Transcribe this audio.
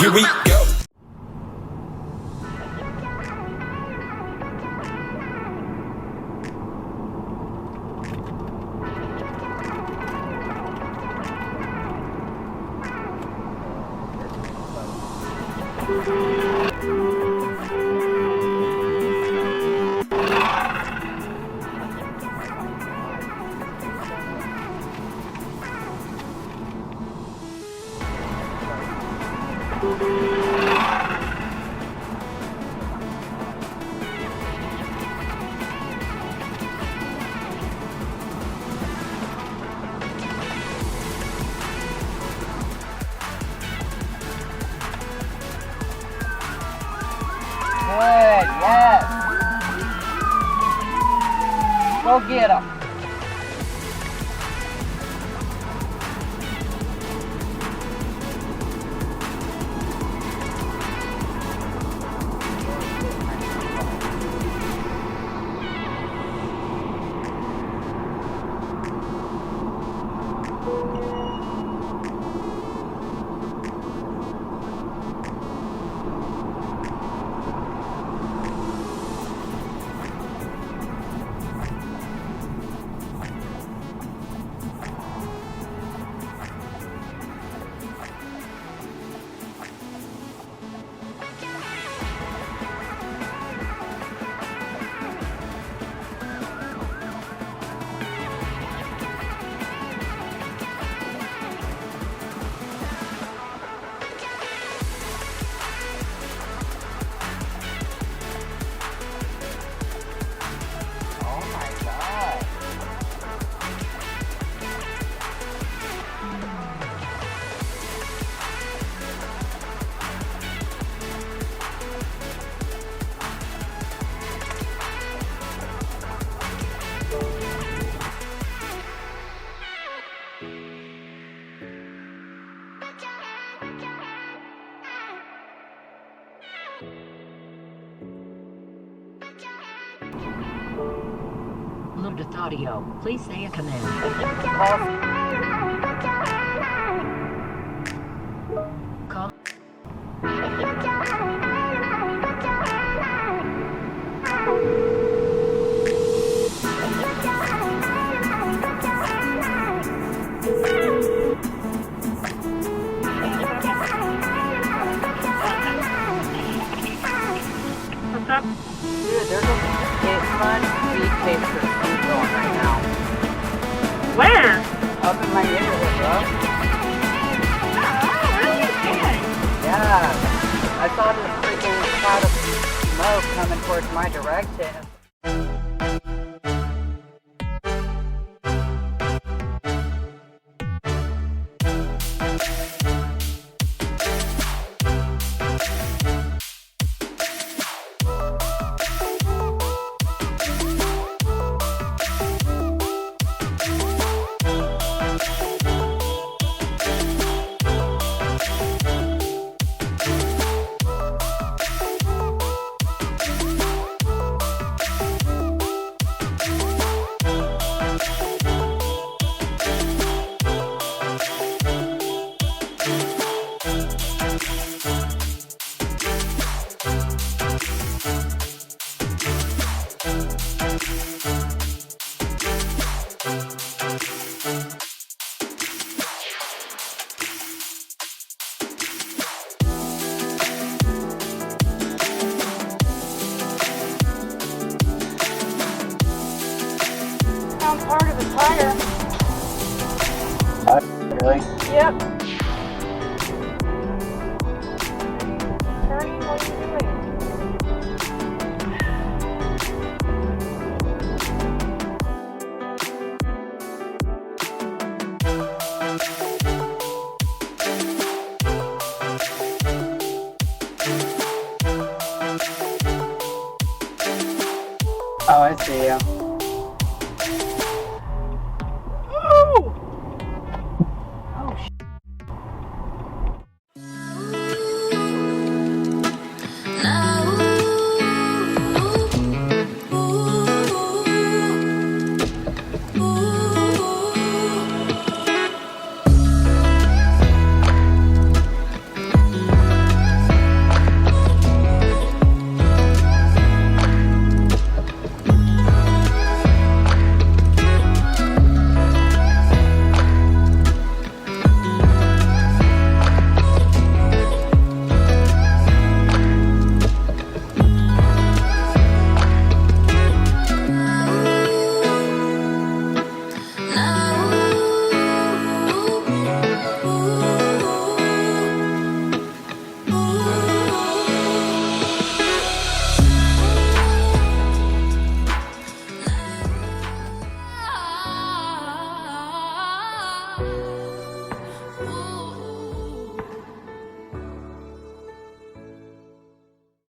Here we go. Good, yes. Go get him. Bluetooth audio. Please say a command. Call. What's up? Dude, there's a fun speed chase pursuit going right now. Where? Up in my neighborhood, bro. Oh, really? Okay. Yeah. I saw this freaking cloud of smoke coming towards my direction. Found part of the tire. Really? Yep. Turning, what are you doing? Oh, I see you.